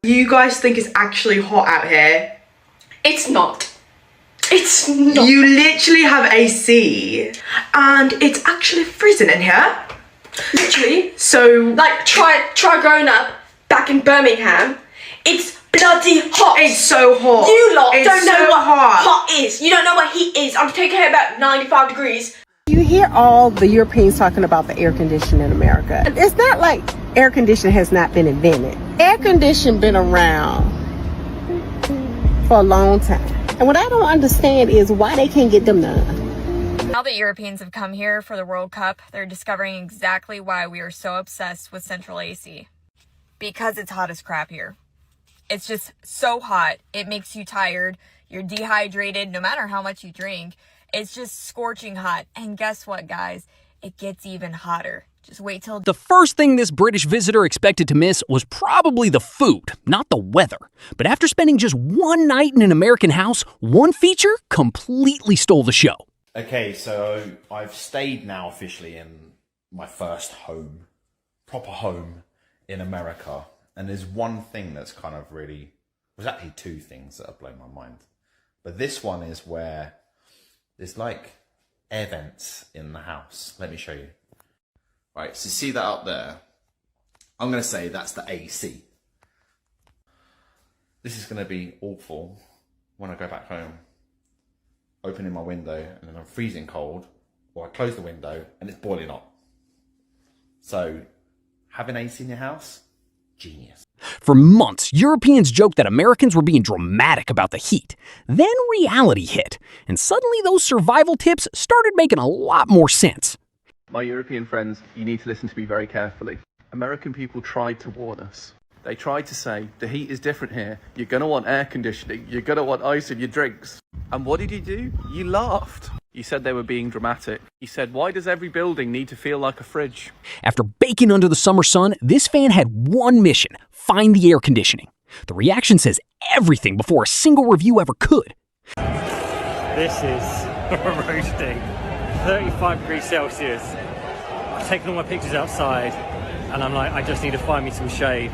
You guys think it's actually hot out here? It's not. It's not. You literally have AC and it's actually freezing in here. Literally. So like try growing up back in Birmingham. It's bloody hot. It's so hot. You lot it's don't know so what hot. hot is. You don't know what heat is. I'm taking it about 95 degrees. You hear all the Europeans talking about the air conditioning in America. It's not like air conditioning has not been invented. Air conditioning been around for a long time. And what I don't understand is why they can't get them done. Now that Europeans have come here for the World Cup, they're discovering exactly why we are so obsessed with central AC. Because it's hot as crap here. It's just so hot, it makes you tired, you're dehydrated no matter how much you drink. It's just scorching hot. And guess what, guys? It gets even hotter. Just wait till... The first thing this British visitor expected to miss was probably the food, not the weather. But after spending just one night in an American house, one feature completely stole the show. Okay, so I've stayed now officially in my first home, proper home in America. And there's one thing that's kind of really... There's actually two things that have blown my mind. But this one is where there's like air vents in the house. Let me show you. Right, so see that up there? I'm going to say that's the AC. This is going to be awful when I go back home. Opening my window and then I'm freezing cold, or I close the window and it's boiling hot. So, having AC in your house? Genius. For months, Europeans joked that Americans were being dramatic about the heat. Then reality hit, and suddenly those survival tips started making a lot more sense. My European friends, you need to listen to me very carefully. American people tried to warn us. They tried to say, the heat is different here. You're going to want air conditioning. You're going to want ice in your drinks. And what did you do? You laughed. You said they were being dramatic. You said, why does every building need to feel like a fridge? After baking under the summer sun, this fan had one mission: find the air conditioning. The reaction says everything before a single review ever could. This is roasting. 35 degrees Celsius. I've taken all my pictures outside and I'm like, I just need to find me some shade,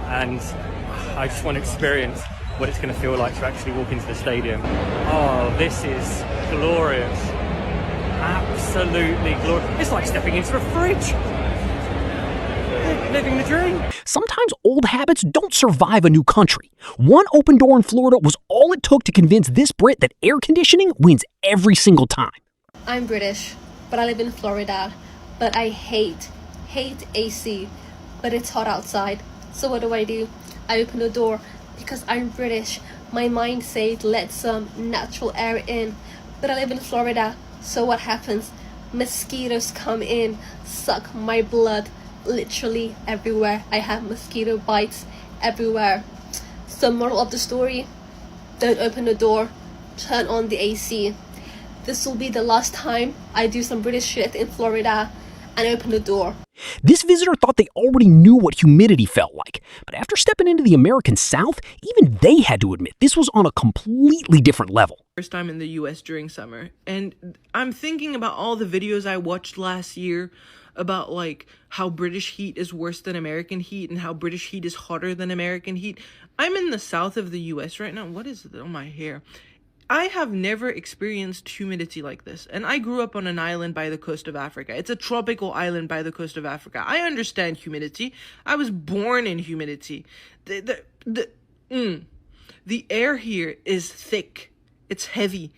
and I just want to experience what it's going to feel like to actually walk into the stadium. Oh, this is glorious. Absolutely glorious. It's like stepping into a fridge. Living the dream. Sometimes old habits don't survive a new country. One open door in Florida was all it took to convince this Brit that air conditioning wins every single time. I'm British, but I live in Florida, but I hate AC, but it's hot outside. So what do? I open the door because I'm British. My mind says let some natural air in, but I live in Florida. So what happens? Mosquitoes come in, suck my blood literally everywhere. I have mosquito bites everywhere. So moral of the story, don't open the door, turn on the AC. This will be the last time I do some British shit in Florida and open the door. This visitor thought they already knew what humidity felt like, but after stepping into the American South, even they had to admit this was on a completely different level. First time in the US during summer, and I'm thinking about all the videos I watched last year about like how British heat is worse than American heat and how British heat is hotter than American heat. I'm in the south of the US right now. What is it on my hair? I have never experienced humidity like this, and I grew up on an island by the coast of Africa. It's a tropical island by the coast of Africa. I understand humidity. I was born in humidity. The air here is thick. It's heavy.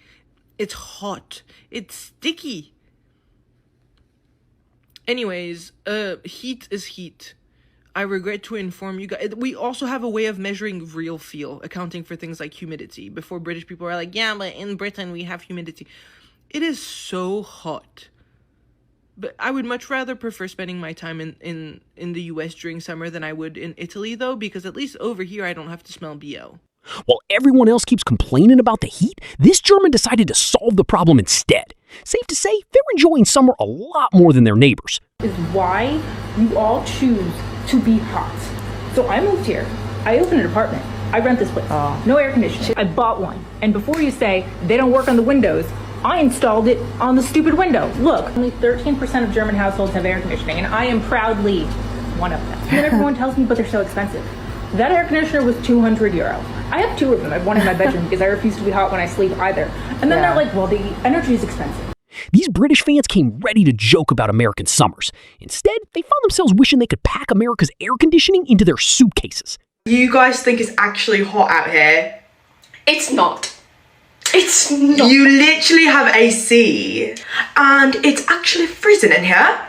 It's hot. It's sticky. Anyways, heat is heat. I regret to inform you guys, we also have a way of measuring real feel, accounting for things like humidity. Before, British people are like, yeah, but in Britain we have humidity. It is so hot. But I would much rather prefer spending my time in the US during summer than I would in Italy, though, because at least over here I don't have to smell BO. While everyone else keeps complaining about the heat, this German decided to solve the problem instead. Safe to say, they're enjoying summer a lot more than their neighbors. Is why you all choose to be hot. So I moved here. I opened an apartment. I rent this place. No air conditioning. I bought one. And before you say they don't work on the windows, I installed it on the stupid window. Look, only 13% of German households have air conditioning, and I am proudly one of them. And everyone tells me, but they're so expensive. That air conditioner was €200. I have 2 of them. I have one in my bedroom because I refuse to be hot when I sleep either. And then they're like, well, the energy is expensive. These British fans came ready to joke about American summers. Instead, they found themselves wishing they could pack America's air conditioning into their suitcases. You guys think it's actually hot out here? It's not. It's not. You literally have AC, and it's actually freezing in here.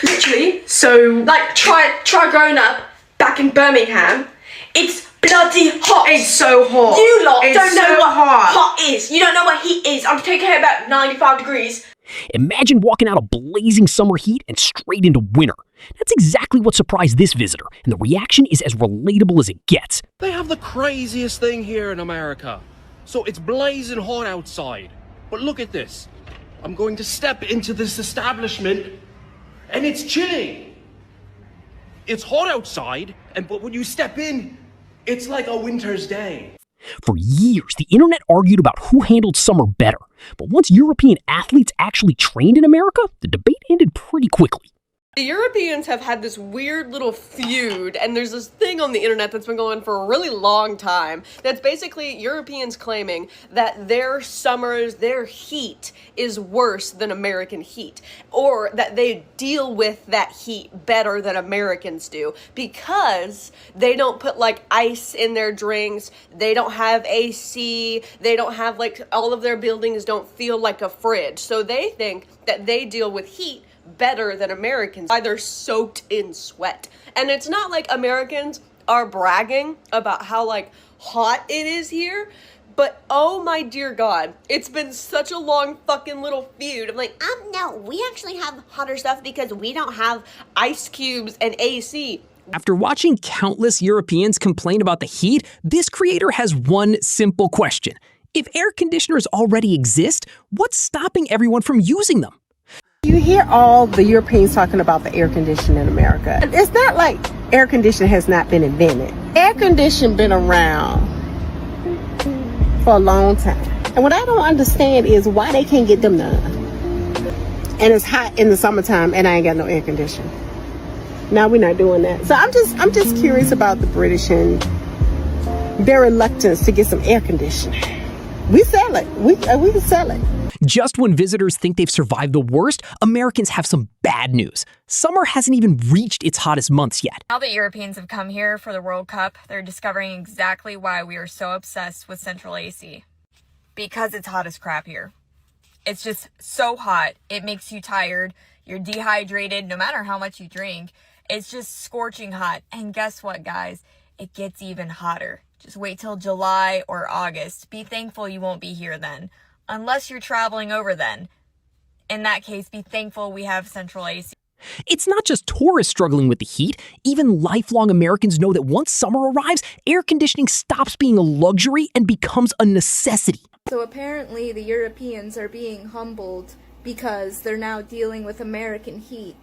Literally. So, Like, try growing up back in Birmingham. It's bloody hot. it's so hot. You lot It's don't know so what hot. hot is. You don't know what heat is. I'm taking care about 95 degrees. Imagine walking out of blazing summer heat and straight into winter. That's exactly what surprised this visitor, and the reaction is as relatable as it gets. They have the craziest thing here in America. So it's blazing hot outside. But look at this. I'm going to step into this establishment, and it's chilly. It's hot outside, but when you step in, it's like a winter's day. For years, the internet argued about who handled summer better. But once European athletes actually trained in America, the debate ended pretty quickly. The Europeans have had this weird little feud, and there's this thing on the internet that's been going on for a really long time that's basically Europeans claiming that their summers, their heat is worse than American heat, or that they deal with that heat better than Americans do because they don't put like ice in their drinks, they don't have AC, they don't have like all of their buildings don't feel like a fridge. So they think that they deal with heat better than Americans. They're soaked in sweat. And it's not like Americans are bragging about how like hot it is here, but oh my dear God, it's been such a long fucking little feud. I'm like, no, we actually have hotter stuff because we don't have ice cubes and AC. After watching countless Europeans complain about the heat, this creator has one simple question. If air conditioners already exist, what's stopping everyone from using them? You hear all the Europeans talking about the air conditioning in America. It's not like air conditioning has not been invented. Air conditioning been around for a long time. And what I don't understand is why they can't get them done. And it's hot in the summertime and I ain't got no air conditioning. Now we're not doing that. So I'm just curious about the British and their reluctance to get some air conditioning. We sell it. We can sell it. Just when visitors think they've survived the worst, Americans have some bad news. Summer hasn't even reached its hottest months yet. Now that Europeans have come here for the World Cup, they're discovering exactly why we are so obsessed with central AC. Because it's hot as crap here. It's just so hot, it makes you tired, you're dehydrated no matter how much you drink. It's just scorching hot. And guess what, guys? It gets even hotter. Just wait till July or August. Be thankful you won't be here then. Unless you're traveling over then. In that case, be thankful we have central AC. It's not just tourists struggling with the heat. Even lifelong Americans know that once summer arrives, air conditioning stops being a luxury and becomes a necessity. So apparently the Europeans are being humbled because they're now dealing with American heat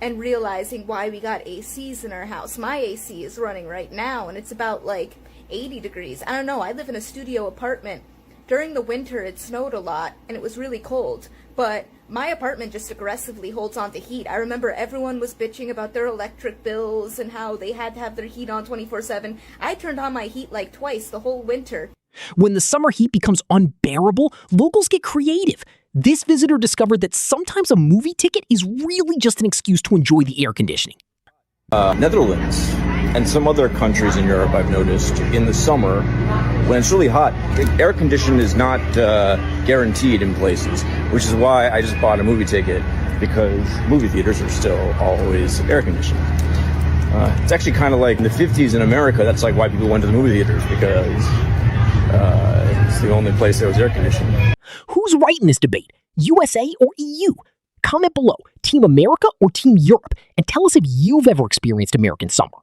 and realizing why we got ACs in our house. My AC is running right now and it's about like 80 degrees. I don't know, I live in a studio apartment. During the winter it snowed a lot and it was really cold, but my apartment just aggressively holds on to heat. I remember everyone was bitching about their electric bills and how they had to have their heat on 24/7. I turned on my heat like twice the whole winter. When the summer heat becomes unbearable, locals get creative. This visitor discovered that sometimes a movie ticket is really just an excuse to enjoy the air conditioning. Netherlands and some other countries in Europe, I've noticed, in the summer, when it's really hot, air conditioning is not guaranteed in places, which is why I just bought a movie ticket, because movie theaters are still always air conditioned. It's actually kind of like in the 50s in America, that's like why people went to the movie theaters, because it's the only place that was air conditioned. Who's right in this debate? USA or EU? Comment below, Team America or Team Europe, and tell us if you've ever experienced American summer.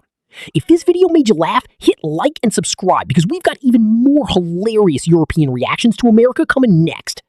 If this video made you laugh, hit like and subscribe because we've got even more hilarious European reactions to America coming next.